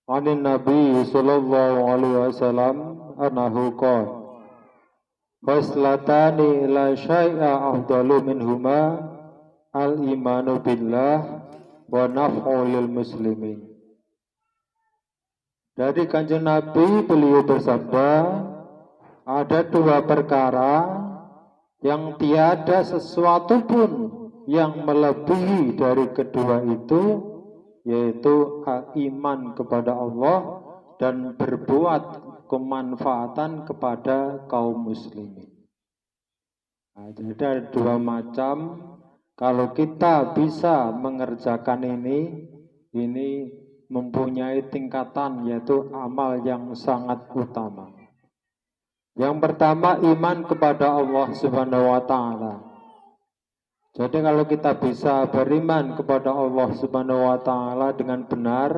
Anin Nabi sallallahu alaihi wasallam annahu qala Waslatani la syai'a afdalu minhuma al-imanu billah wa naf'u lil muslimin. Dari Kanjeng Nabi beliau bersabda, ada dua perkara yang tiada sesuatu pun yang melebihi dari kedua itu, yaitu iman kepada Allah dan berbuat kemanfaatan kepada kaum muslimin. Nah, jadi ada dua macam. Kalau kita bisa mengerjakan ini mempunyai tingkatan, yaitu amal yang sangat utama. Yang pertama, iman kepada Allah Subhanahu wa Ta'ala. Jadi kalau kita bisa beriman kepada Allah Subhanahu wa Ta'ala dengan benar,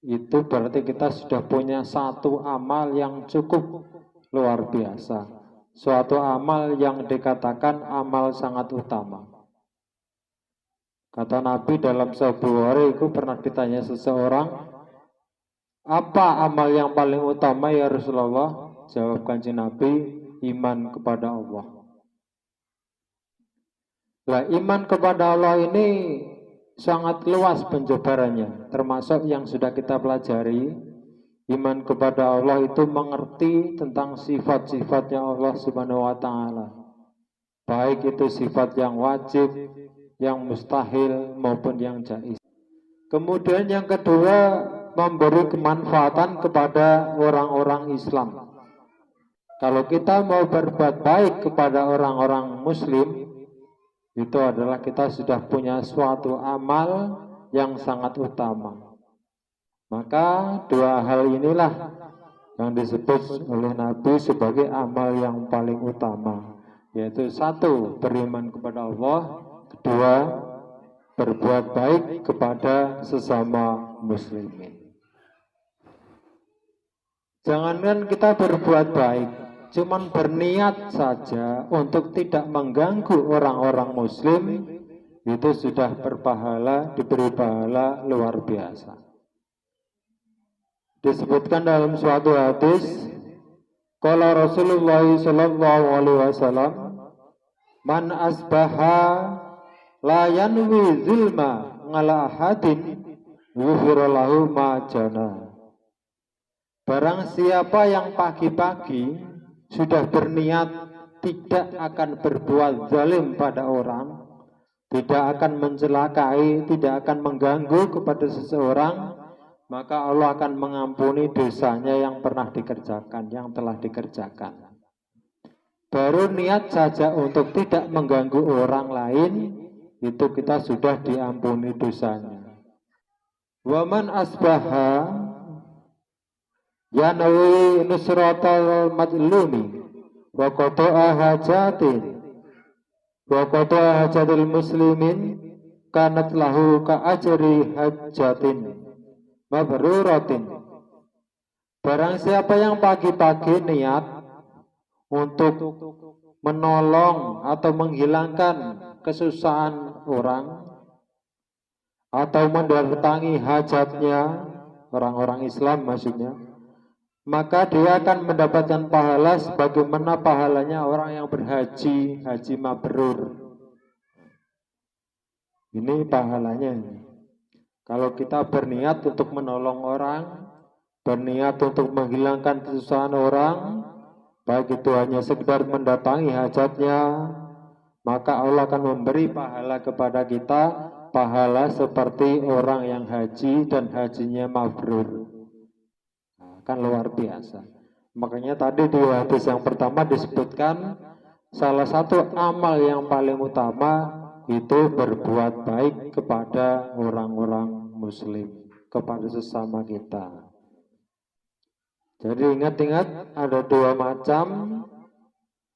itu berarti kita sudah punya satu amal yang cukup luar biasa. Suatu amal yang dikatakan amal sangat utama. Kata Nabi dalam sebuah hari itu pernah ditanya seseorang, apa amal yang paling utama ya Rasulullah? Jawab Kanjeng Nabi, iman kepada Allah. Nah, iman kepada Allah ini sangat luas penjabarannya, termasuk yang sudah kita pelajari. Iman kepada Allah itu mengerti tentang sifat-sifatnya Allah Subhanahu wa Ta'ala, baik itu sifat yang wajib, yang mustahil maupun yang jaiz. Kemudian yang kedua, memberi kemanfaatan kepada orang-orang Islam. Kalau kita mau berbuat baik kepada orang-orang Muslim, itu adalah kita sudah punya suatu amal yang sangat utama. Maka dua hal inilah yang disebut oleh Nabi sebagai amal yang paling utama, yaitu satu, beriman kepada Allah, kedua, berbuat baik kepada sesama muslimin. Jangankan kita berbuat baik, cuman berniat saja untuk tidak mengganggu orang-orang muslim, itu sudah berpahala, diberi pahala luar biasa. Disebutkan dalam suatu hadis, qala Rasulullah sallallahu alaihi wasallam, man asbaha la yanwi zulma ngala ahadin ghufira lahu ma jana. Barang siapa yang pagi-pagi sudah berniat tidak akan berbuat zalim pada orang, tidak akan mencelakai, tidak akan mengganggu kepada seseorang, maka Allah akan mengampuni dosanya yang pernah dikerjakan, yang telah dikerjakan. Baru niat saja untuk tidak mengganggu orang lain, itu kita sudah diampuni dosanya. Waman asbaha yanawi nusratal madlumi wa qata'a hajatin wa qata'a hajatil muslimin kanat lahu ka ajri hajatin mabruratin. Barang siapa yang pagi-pagi niat untuk menolong atau menghilangkan kesusahan orang atau mendatangi hajatnya orang-orang Islam maksudnya, maka dia akan mendapatkan pahala sebagaimana pahalanya orang yang berhaji, haji mabrur. Ini pahalanya ini. Kalau kita berniat untuk menolong orang, berniat untuk menghilangkan kesusahan orang, baik itu hanya sekedar mendatangi hajatnya, maka Allah akan memberi pahala kepada kita, pahala seperti orang yang haji dan hajinya mabrur. Nah, kan luar biasa. Makanya tadi di hadis yang pertama disebutkan salah satu amal yang paling utama itu berbuat baik kepada orang-orang muslim, kepada sesama kita. Jadi ingat-ingat ada dua macam,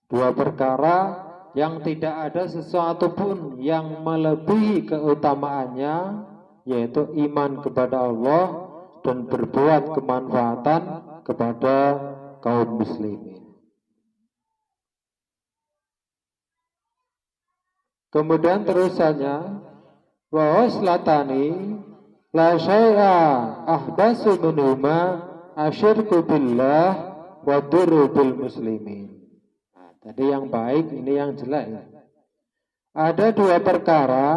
dua perkara yang tidak ada sesuatu pun yang melebihi keutamaannya, yaitu iman kepada Allah dan berbuat kemanfaatan kepada kaum muslimin. Kemudian terusannya, wa waslatani La syai'a ahbasu minhuma asyirku billah wa durru bil muslimin. Nah, tadi yang baik, ini yang jelek. Ada dua perkara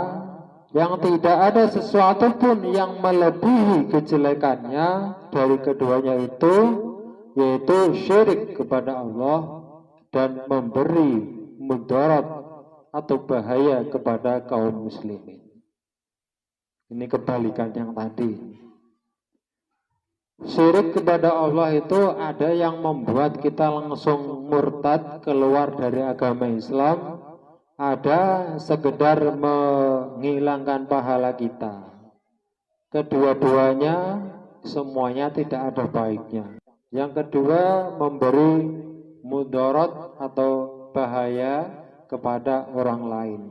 yang tidak ada sesuatu pun yang melebihi kejelekannya dari keduanya itu, yaitu syirik kepada Allah dan memberi mudarat atau bahaya kepada kaum muslimin. Ini kebalikan yang tadi. Syirik kepada Allah itu ada yang membuat kita langsung murtad keluar dari agama Islam, ada sekedar menghilangkan pahala kita. Kedua-duanya semuanya tidak ada baiknya. Yang kedua, memberi mudarat atau bahaya kepada orang lain,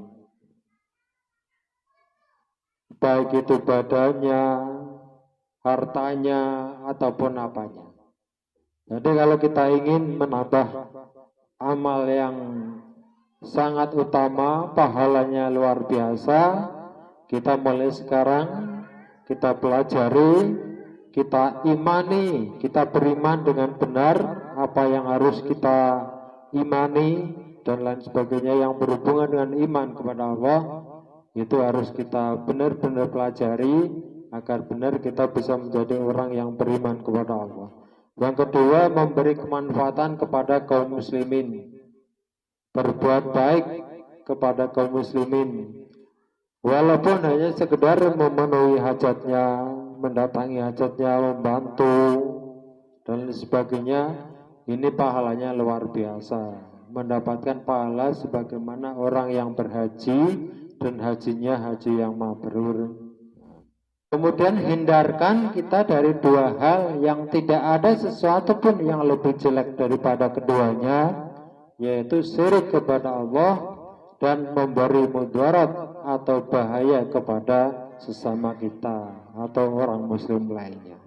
baik itu badannya, hartanya, ataupun apanya. Jadi kalau kita ingin menambah amal yang sangat utama, pahalanya luar biasa, kita mulai sekarang, kita pelajari, kita imani, kita beriman dengan benar apa yang harus kita imani dan lain sebagainya yang berhubungan dengan iman kepada Allah. Itu harus kita benar-benar pelajari agar benar kita bisa menjadi orang yang beriman kepada Allah. Yang kedua, memberi kemanfaatan kepada kaum muslimin, berbuat baik kepada kaum muslimin, walaupun hanya sekedar memenuhi hajatnya, mendatangi hajatnya, membantu dan sebagainya. Ini pahalanya luar biasa, mendapatkan pahala sebagaimana orang yang berhaji dan hajinya haji yang mabrur. Kemudian hindarkan kita dari dua hal yang tidak ada sesuatu pun yang lebih jelek daripada keduanya, yaitu syirik kepada Allah dan memberi mudarat atau bahaya kepada sesama kita atau orang muslim lainnya.